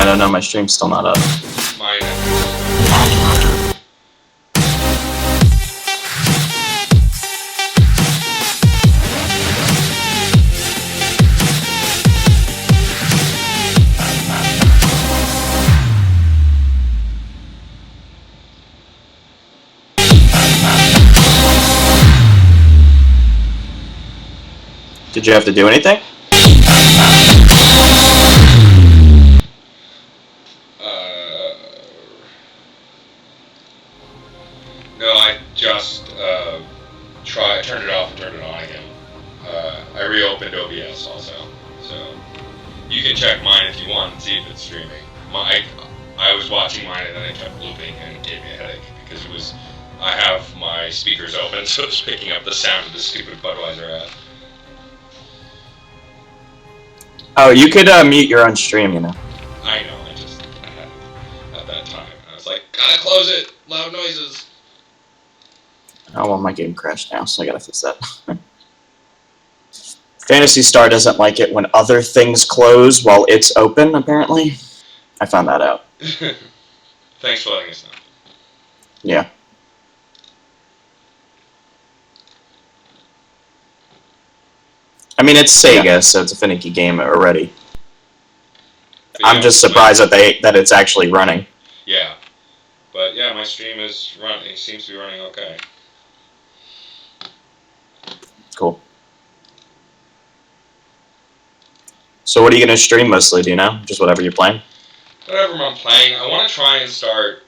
don't know. My stream's still not up. Mine. Did you have to do anything? No, I just turned it off and turned it on again. I reopened OBS also, so you can check mine if you want and see if it's streaming. I was watching mine and then it kept looping and it gave me a headache because I have my speakers open, so it's picking up the sound of the stupid Budweiser ad. Oh, you could mute your own stream, you know. I know, I had it at that time. I was like, gotta close it! Loud noises! Oh, well, my game crashed now, so I gotta fix that. Phantasy Star doesn't like it when other things close while it's open, apparently. I found that out. Thanks for letting us know. Yeah. I mean, it's Sega, so it's a finicky game already. But I'm just surprised that it's actually running. Yeah. But yeah, my stream is running. It seems to be running okay. Cool. So what are you going to stream mostly, do you know? Just whatever you're playing? Whatever I'm playing. I want to try and start,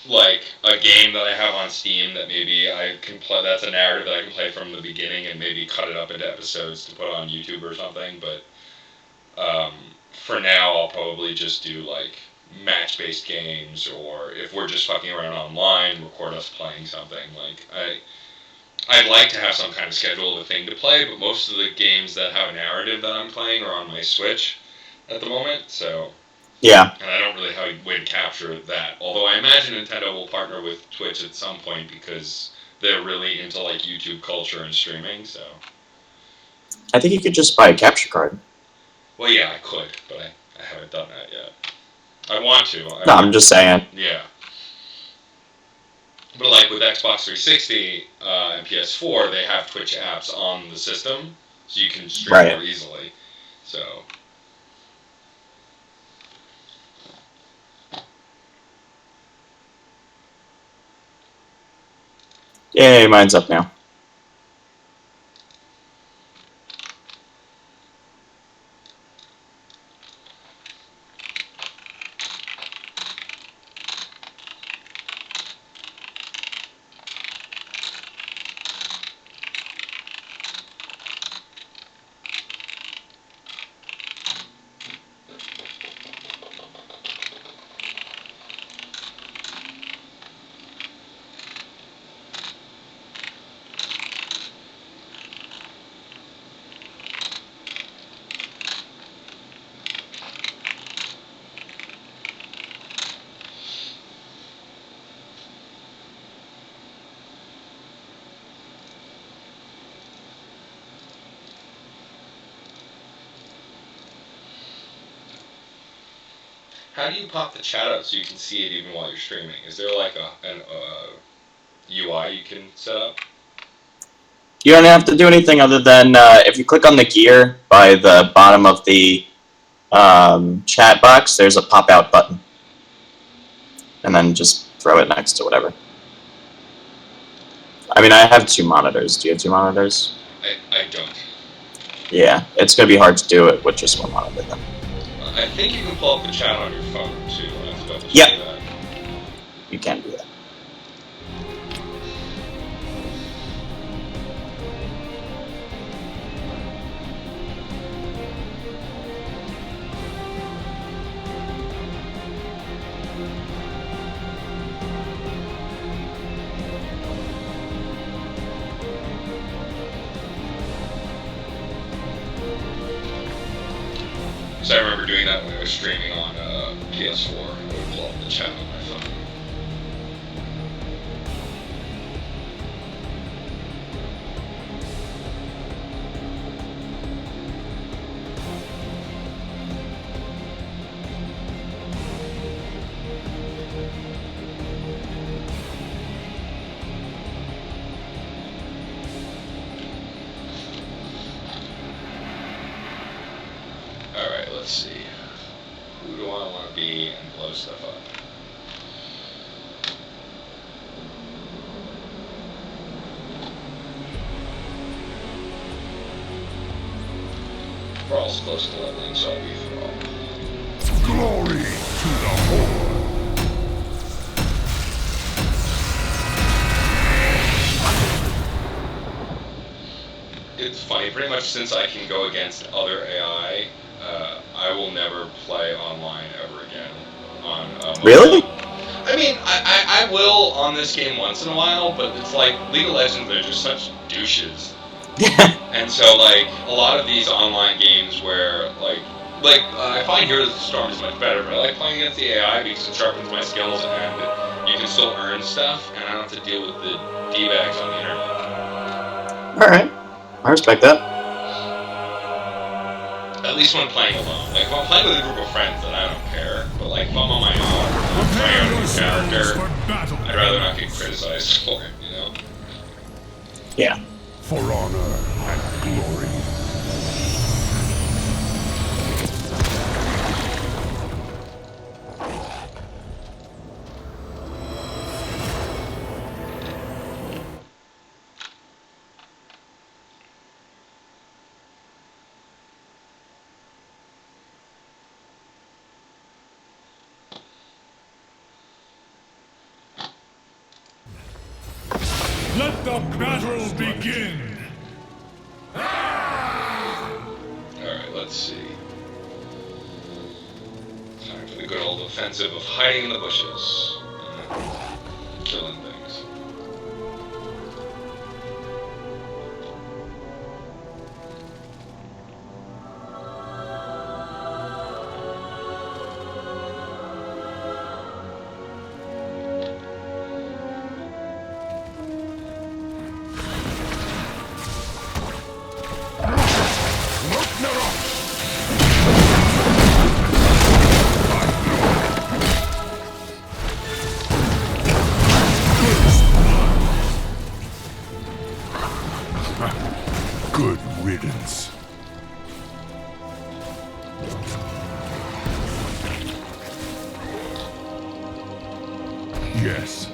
like, a game that I have on Steam that maybe I can play. That's a narrative that I can play from the beginning and maybe cut it up into episodes to put on YouTube or something. But for now, I'll probably just do, like, match-based games, or if we're just fucking around online, record us playing something. Like, I'd like to have some kind of schedule of a thing to play, but most of the games that have a narrative that I'm playing are on my Switch at the moment, so... Yeah. And I don't really have a way to capture that. Although I imagine Nintendo will partner with Twitch at some point because they're really into, like, YouTube culture and streaming, so... I think you could just buy a capture card. Well, yeah, I could, but I haven't done that yet. I want to. No, I'm just saying. Yeah. But like with Xbox 360 and PS4, they have Twitch apps on the system, so you can stream more easily. So. Yay, mine's up now. How do you pop the chat out so you can see it even while you're streaming? Is there like an UI you can set up? You don't have to do anything other than if you click on the gear by the bottom of the chat box, there's a pop-out button. And then just throw it next to whatever. I mean, I have 2 monitors. Do you have 2 monitors? I don't. Yeah, it's going to be hard to do it with just 1 monitor then. I think you can pull up the chat on your phone, too. I was about to Yep. say that. You can do that. So I remember doing that when I was streaming on PS4. I would pull up the chat on my phone. let's see. Who do I want to be and blow stuff up? Thrall's close to leveling, so I'll be Thrall. Glory to the Horde! It's funny, pretty much since I can go against other AI, I will never play online ever again. Really? I mean, I will on this game once in a while, but it's like League of Legends, they're just such douches. Yeah. And so, like, a lot of these online games where, I find Heroes of the Storm is much better, but I like playing against the AI because it sharpens my skills and you can still earn stuff, and I don't have to deal with the D-bags on the internet. Alright. I respect that. At least when playing alone. Like, if I'm playing with a group of friends, then I don't care. But, like, if I'm on my own, I'm trying out a new character, I'd rather not get criticized for it, you know? Yeah. For honor and glory. Let the battle begin! Alright, let's see. Time for the good old offensive of hiding in the bushes. And killing things. Good riddance. Yes.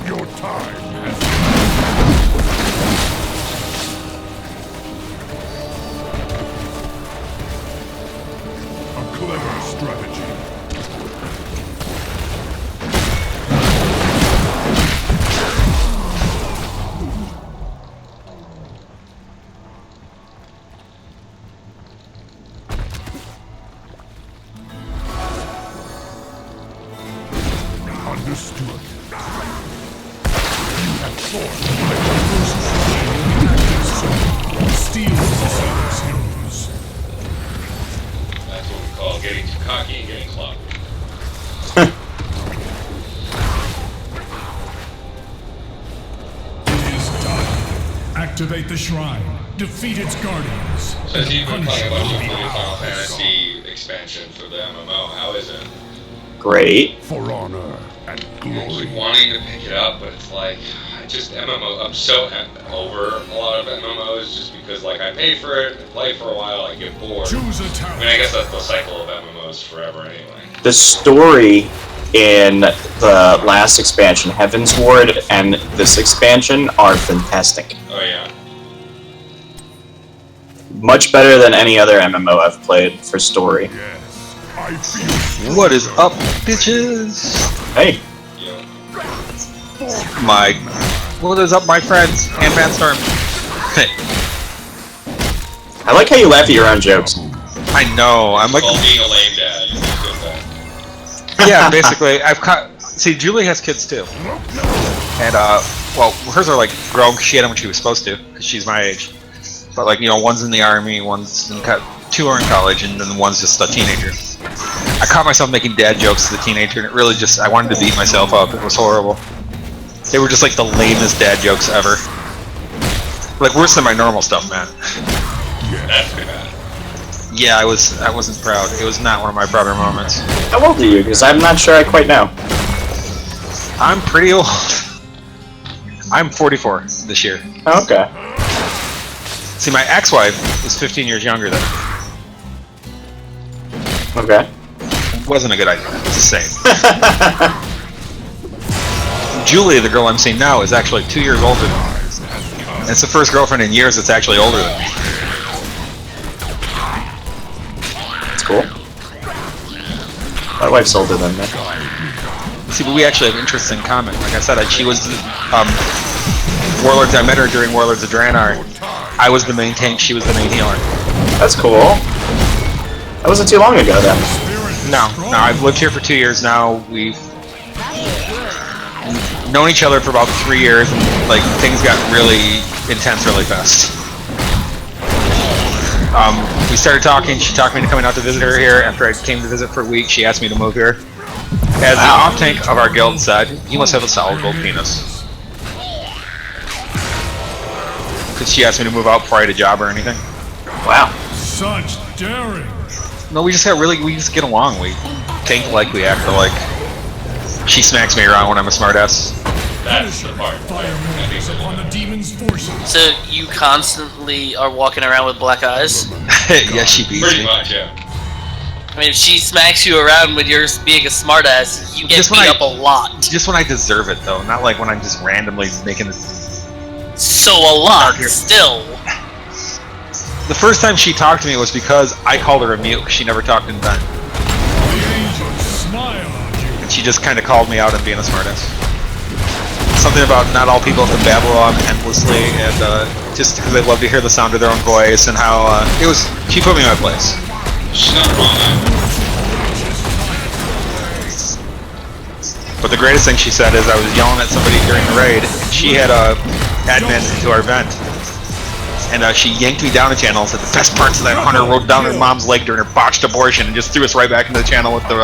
Your time has a clever strategy. Understood. You have forced my first flame. Steel assailants heroes. That's what we call getting too cocky and getting clocked. It is done. Activate the shrine. Defeat its guardians. So as you've been playing a bunch of the new Final Fantasy expansion for the MMO, how is it? Great. For honor and I glory. keep wanting to pick it up, but it's like, I'm so over a lot of MMOs just because, like, I pay for it, I play for a while, I get bored. Choose a I talent. mean, I guess that's the cycle of MMOs forever anyway. The story in the last expansion, Heaven's Ward, and this expansion are fantastic. Oh yeah. Much better than any other MMO I've played for story. Yes, I feel What is up, bitches? Hey, Yeah. What is up, my friends? And Manstorm. Hey, I like how you laugh at your own jokes. I know. I'm like, It's called being a lame dad. You can do that. yeah, basically, see, Julie has kids too, and well, hers are like grown because she had them when she was supposed to, because she's my age. But like, you know, one's in the army, two are in college, and then one's just a teenager. I caught myself making dad jokes as a teenager, and it really just, I wanted to beat myself up. It was horrible. They were just like the lamest dad jokes ever. Like worse than my normal stuff, man. That's pretty bad. Yeah, I wasn't proud. It was not one of my prouder moments. How old are you? Because I'm not sure I quite know. I'm pretty old. I'm 44 this year. Oh, okay. See, my ex-wife is 15 years younger than me. Okay. Wasn't a good idea. It's the same. Julie, the girl I'm seeing now, is actually 2 years older than me. And it's the first girlfriend in years that's actually older than me. That's cool. My wife's older than me. See, but we actually have interests in common. Like I said, she was Warlords. I met her during Warlords of Draenor. I was the main tank. She was the main healer. That's cool. That wasn't too long ago then. No, I've lived here for 2 years now. We've known each other for about 3 years, and like things got really intense really fast. We started talking. She talked me into coming out to visit her here. After I came to visit for a week, she asked me to move here. As the off-tank of our guild said, you must have a solid gold penis. Because she asked me to move out before I had a job or anything. Wow. Such daring. No, we just get along. We think like, we act like. She smacks me around when I'm a smartass. That's the part. Fire moves upon the demon's forces. So you constantly are walking around with black eyes? Yeah, she beats Pretty me. much, yeah. I mean, if she smacks you around when you're being a smartass, you get Just when beat I- up a lot. Just when I deserve it, though. Not like when I'm just randomly making it. So a lot, Dark here. still. The first time she talked to me was because I called her a mute, because she never talked in vent. The angels smile on you. And she just kind of called me out on being a smartass. Something about not all people have to babble on endlessly, and just because they love to hear the sound of their own voice, and how it was. She put me in my place. She's not wrong either. But the greatest thing she said is I was yelling at somebody during the raid, and she had a admin into our vent. And she yanked me down the channel and said the best parts of that hunter rode down her mom's leg during her botched abortion and just threw us right back into the channel with the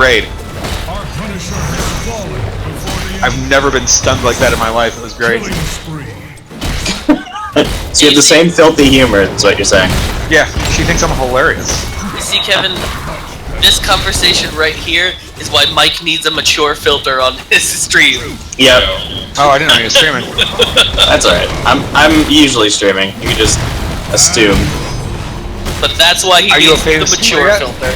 raid. Our Punisher has fallen before the I've never been stunned like that in my life. It was great. killing spree. So you have the same filthy humor, that's what you're saying. Yeah, she thinks I'm hilarious. You see, Kevin, this conversation right here is why Mike needs a mature filter on his stream. Yep. Oh, I didn't know you were streaming. That's alright. I'm usually streaming. You can just assume. But that's why he Are you a needs the famous mature streamer filter.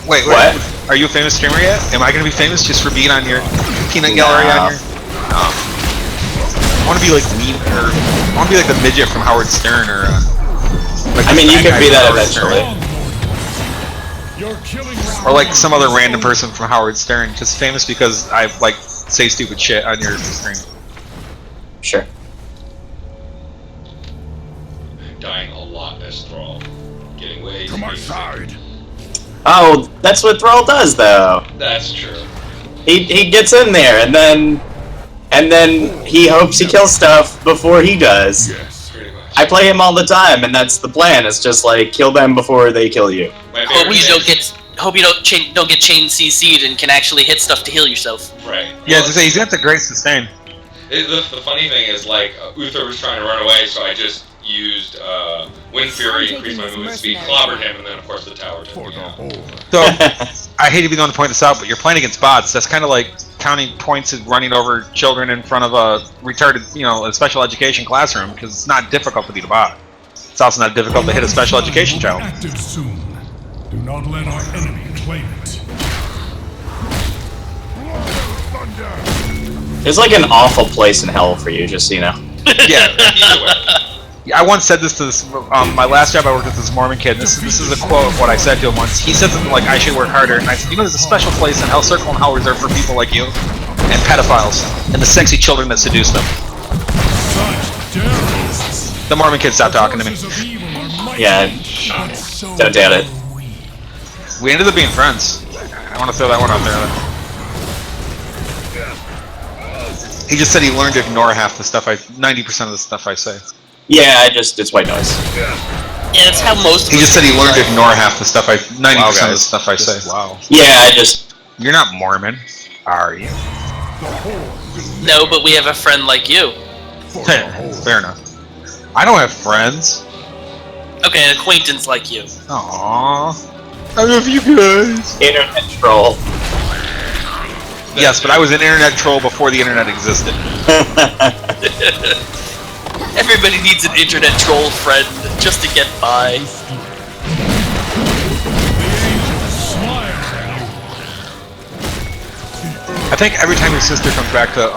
Wait, What? Are you a famous streamer yet? Am I going to be famous just for being on your peanut gallery on your? I want to be like me, or I want to be like the midget from Howard Stern, or like I mean, you the could fat be guy that from Howard Stern. eventually. You're killing Or like some other random person from Howard Stern, just famous because I like say stupid shit on your stream. Sure. Dying a lot as Thrall. Getting way to my side. Oh, that's what Thrall does, though. That's true. He gets in there, and then he hopes he kills stuff before he does. Yes. Pretty much. I play him all the time, and that's the plan. It's just like kill them before they kill you. My Hope favorite you don't thing- get don't get chain CC'd and can actually hit stuff to heal yourself. Right. Yeah, Well, to say he's got the great sustain. the funny thing is, like, Uther was trying to run away, so I just used Wind Fury, increased my movement speed, clobbered him, and then, of course, the tower took For me the out. whole. So I hate to be the one to point this out, but you're playing against bots. That's kind of like counting points and running over children in front of a retarded, a special education classroom, because it's not difficult to beat a bot. It's also not difficult to hit a special education child. Active soon. Do not let our enemy claim it. There's like an awful place in hell for you, just so you know. Yeah. Either way. I once said this to this, my last job I worked with this Mormon kid, and this is a quote of what I said to him once. He said something like, I should work harder, and I said, there's a special place in Hell Circle and Hell reserved for people like you, and pedophiles, and the sexy children that seduce them. Such daring. The Mormon kid stopped talking to me. Forces of evil are mighty, Yeah, but so don't doubt it. are we. We ended up being friends. I want to throw that one out there. He just said he learned to ignore half the stuff 90% of the stuff I say. Yeah, it's white noise. Yeah, that's how most. He just said he learned to like. ignore half the stuff 90% of the stuff I say. Wow. Yeah, You're not Mormon, are you? No, but we have a friend like you. Fair enough. I don't have friends. Okay, an acquaintance like you. Aww. I love you guys. internet troll. Yes, but I was an internet troll before the internet existed. Everybody needs an internet troll friend just to get by. I think every time your sister comes back to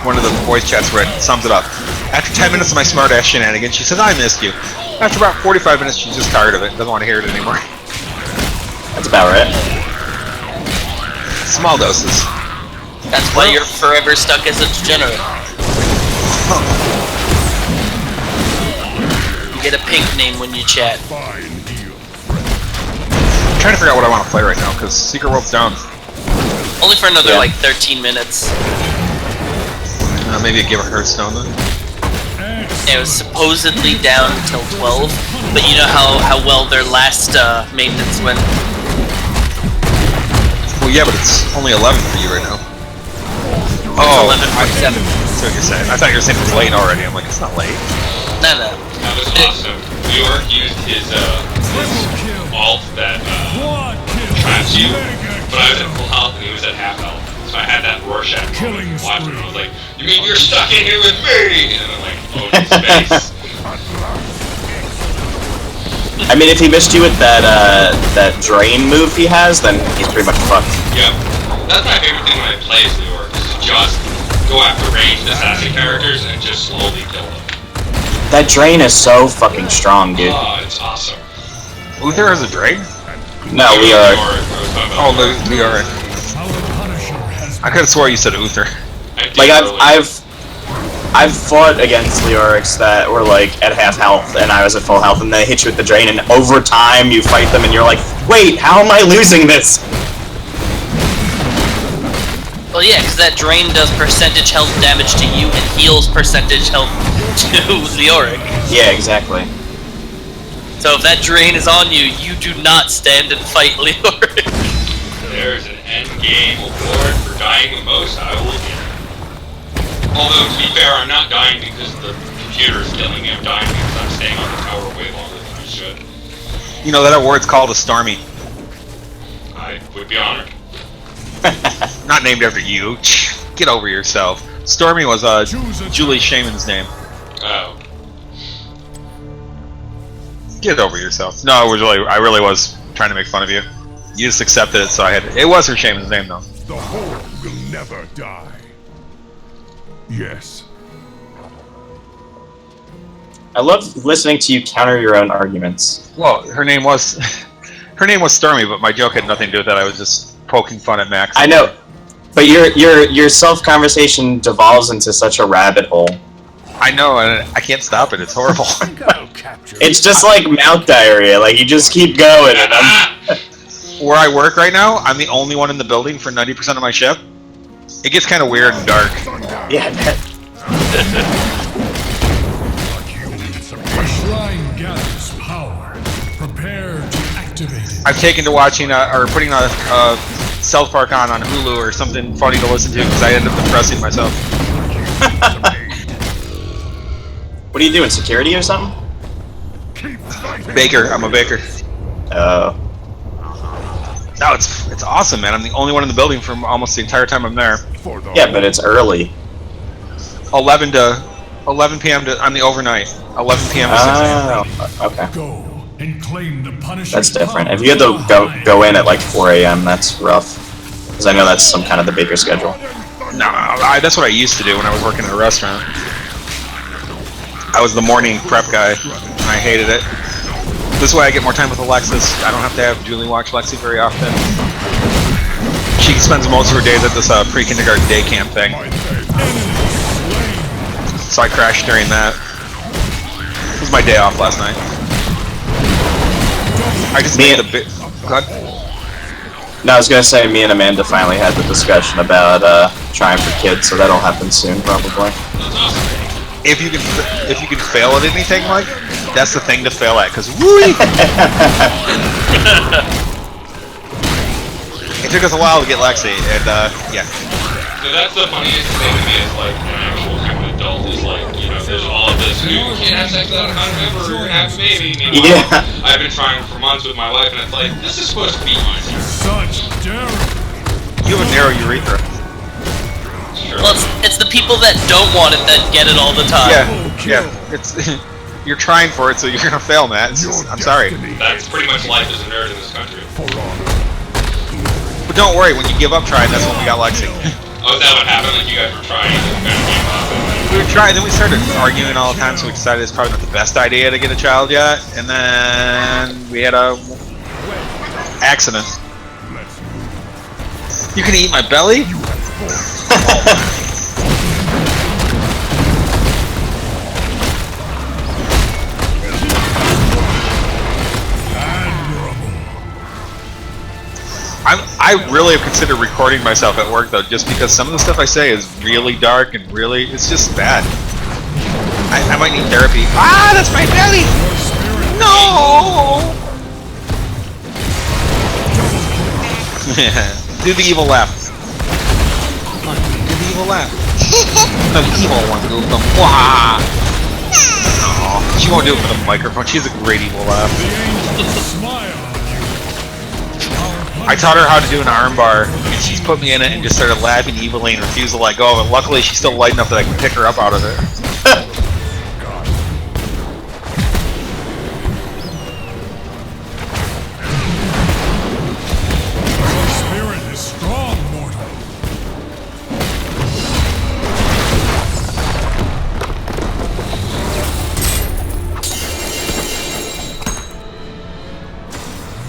one of the voice chats where it sums it up. After 10 minutes of my smartass shenanigans, she says, I missed you. After about 45 minutes, she's just tired of it. Doesn't want to hear it anymore. That's about right. Small doses. That's why you're forever stuck as a degenerate. You get a pink name when you chat. I'm trying to figure out what I want to play right now, because Secret World's down. Only for another, like, 13 minutes. Maybe a Give a Hearthstone then. It was supposedly down until 12, but you know how well their last maintenance went. Well, yeah, but it's only 11 for you right now. Oh, 11:47. That's what you're saying. I thought you were saying it was late already. I'm like, it's not late. No. That was awesome. New York used his alt that traps you, but I was at full health and he was at half health. So I had that Rorschach moment watching him. I was like, you mean you're stuck in here with me? And I'm like, oh, space. I mean, if he missed you with that drain move he has, then he's pretty much fucked. Yep. That's my favorite thing when I play as New York, is just go after ranged assassin characters and just slowly kill them. That drain is so fucking strong, dude. Oh, it's awesome. Uther has a drain? No, we are. Oh, we are. I could have swore you said Uther. Like I've fought against Leorics that were like at half health and I was at full health and they hit you with the drain and over time you fight them and you're like, wait, how am I losing this? Well, yeah, because that drain does percentage health damage to you and heals percentage health to Leoric. Yeah, exactly. So if that drain is on you, you do not stand and fight Leoric. There's an end game award for dying the most. I will get it. Although, to be fair, I'm not dying because the computer is killing me. I'm dying because I'm staying on the tower way longer than I should. You know, that award's called a Stormy. I would be honored. Not named after you. Get over yourself. Stormy was Julie Shaman's name. Oh. Get over yourself. No, I really was trying to make fun of you. You just accepted it, so I had. It was her Shaman's name, though. The Horde will never die. Yes. I love listening to you counter your own arguments. Well, her name was Stormy, but my joke had nothing to do with that. I was just poking fun at Max. I know, but your self-conversation devolves into such a rabbit hole. I know, and I can't stop it. It's horrible. It's just like mouth diarrhea. Like you just keep going, and Where I work right now, I'm the only one in the building for 90% of my shift. It gets kind of weird and dark. yeah. The shrine gathers power. Prepare to activate it. I've taken to watching or putting a South Park on Hulu or something funny to listen to because I end up depressing myself. What are you doing? Security or something? Baker, I'm a baker. Oh. No, it's awesome, man. I'm the only one in the building for almost the entire time I'm there. Yeah, but it's early. 11 p.m. to I'm the overnight. 11 p.m. to 6 a.m. Oh, okay. Go and claim the Punisher's That's different. power. If you had to go in at like 4 a.m., that's rough. Because I know that's some kind of the baker schedule. No, that's what I used to do when I was working at a restaurant. I was the morning prep guy, and I hated it. This way I get more time with Alexis. I don't have to have Julie watch Lexi very often. She spends most of her days at this pre-kindergarten day camp thing. So I crashed during that. It was my day off last night. I just made a bit... Go ahead. No, I was gonna say me and Amanda finally had the discussion about trying for kids, so that'll happen soon, probably. If you can fail at anything, Mike, that's the thing to fail at, because woo! It took us a while to get Lexi, and yeah. So that's the funniest thing to me is like an actual kind of adult is like, you know, there's all of this, you can't have sex without a condom ever, have a baby. Meanwhile, Yeah. I've been trying for months with my wife and it's like, this is supposed to be easier. Such daring. You have a narrow urethra. It's true. sure. Well, it's the people that don't want it that get it all the time. Yeah. It's you're trying for it, so you're gonna fail, Matt. I'm sorry. That's pretty much life as a nerd in this country. But don't worry, when you give up trying, that's when we got Lexi. Oh, is that what happened? Like, you guys were trying and kind of gave up? And We were trying, then we started arguing all the time, so we decided it's probably not the best idea to get a child yet. And then we had a accident. You can eat my belly? I really have considered recording myself at work though, just because some of the stuff I say is really dark and really, it's just bad. I might need therapy. Ah, that's my belly! No! Do the evil laugh. Come on, do the evil laugh. No, the evil one. Do the wah! Aw, she won't do it for the microphone. She has a great evil laugh. I taught her how to do an armbar, and she's put me in it and just started laughing evilly and refused to let go of it. Luckily, she's still light enough that I can pick her up out of it. Your spirit is strong, mortal.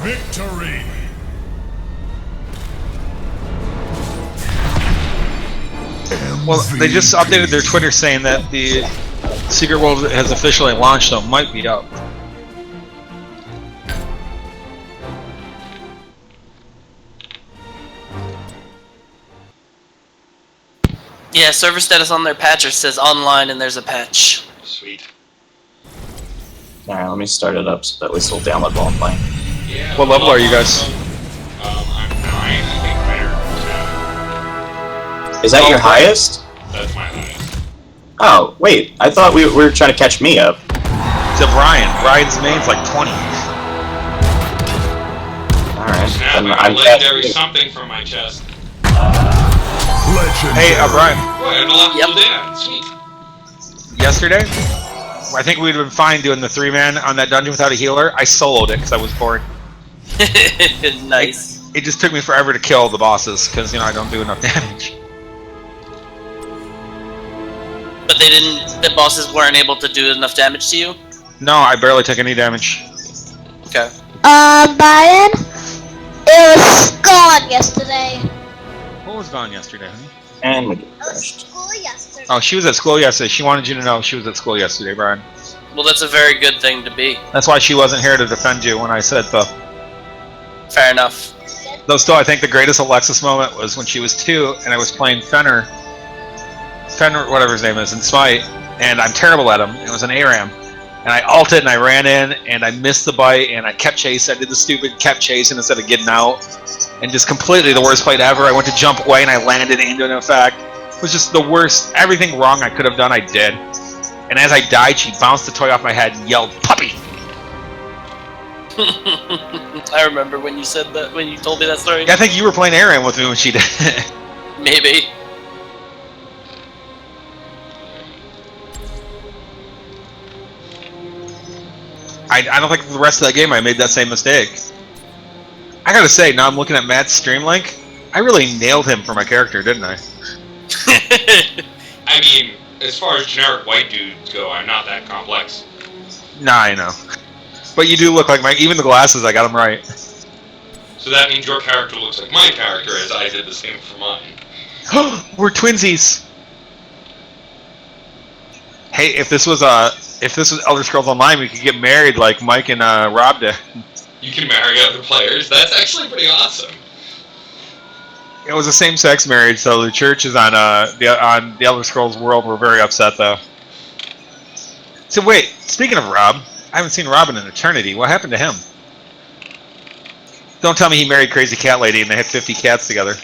Victory. Well, they just updated their Twitter saying that the Secret World has officially launched, so it might be up. Yeah, server status on their patcher says online and there's a patch. Sweet. Alright, let me start it up so that at least we'll download while I'm playing. Yeah. What level are you guys? I'm 9, I think higher. Is that your highest? That's my highest. Oh, wait. I thought we were trying to catch me up. To Brian. Brian's main's like 20. Alright. Snap, Then I got I'm a legendary catching you. something from my chest. Hey, Brian. Oh, I unlocked Yep. the Dan. Sweet. Yesterday, I think we'd have been fine doing the 3-man on that dungeon without a healer. I soloed it because I was bored. Nice. It just took me forever to kill the bosses because, you know, I don't do enough damage. But they didn't. The bosses weren't able to do enough damage to you. No, I barely took any damage. Okay. Brian, it was gone yesterday. What was gone yesterday, honey? And we get I was at crushed. school yesterday. Oh, she was at school yesterday. She wanted you to know she was at school yesterday, Brian. Well, that's a very good thing to be. That's why she wasn't here to defend you when I said so. Fair enough. Though still, I think the greatest Alexis moment was when she was 2 and I was playing Fenrir, whatever his name is, in Smite, and I'm terrible at him. It was an ARAM. And I ulted and I ran in and I missed the bite and I kept chasing. I did the stupid kept chasing instead of getting out. And just completely the worst fight ever. I went to jump away and I landed into an effect. It was just the worst. Everything wrong I could have done, I did. And as I died, she bounced the toy off my head and yelled, "Puppy!" I remember when you said that, when you told me that story. Yeah, I think you were playing ARAM with me when she did it. Maybe. I don't think the rest of that game I made that same mistake. I gotta say, now I'm looking at Matt's stream link, I really nailed him for my character, didn't I? I mean, as far as generic white dudes go, I'm not that complex. Nah, I know. But you do look like even the glasses, I got them right. So that means your character looks like my character, as I did the same for mine. We're twinsies! Hey, if this was Elder Scrolls Online, we could get married like Mike and Rob did. You can marry other players. That's actually pretty awesome. It was a same-sex marriage, so the church is on the Elder Scrolls world. We're very upset, though. So wait, speaking of Rob, I haven't seen Rob in an eternity. What happened to him? Don't tell me he married Crazy Cat Lady and they had 50 cats together.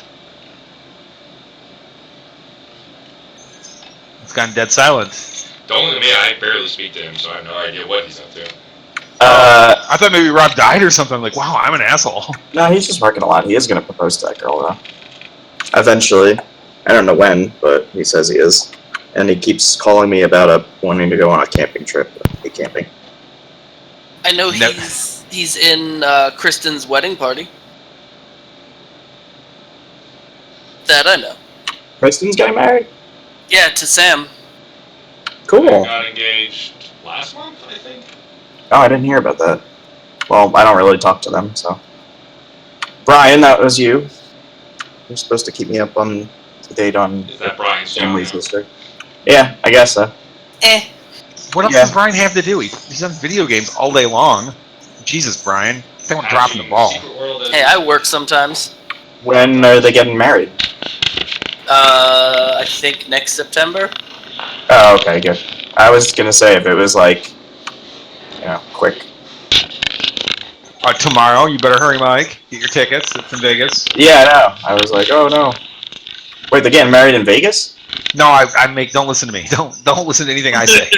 It's gone dead silent. Don't look at me, I barely speak to him, so I have no idea what he's up to. I thought maybe Rob died or something. Like, wow, I'm an asshole. No, he's just working a lot. He is going to propose to that girl, though. Eventually. I don't know when, but he says he is. And he keeps calling me about wanting to go on a camping trip. I hate camping. I know No. he's in Kristen's wedding party. That I know. Kristen's getting married? Yeah, to Sam. Cool. I got engaged last month, I think. Oh, I didn't hear about that. Well, I don't really talk to them, so. Brian, that was you. You're supposed to keep me up on to date on Is that Brian's job family's now? history. Yeah, I guess so. Eh. What else Yeah. does Brian have to do? He's on video games all day long. Jesus, Brian. I think I'm dropping the Hatching ball. Secret World as- Hey, I work sometimes. When are they getting married? I think next September. Oh, okay, good. I was gonna say if it was like, quick. Tomorrow, you better hurry, Mike. Get your tickets from Vegas. Yeah, I know. I was like, oh no. Wait, they're getting married in Vegas? No, I make. Don't listen to me. Don't listen to anything I say.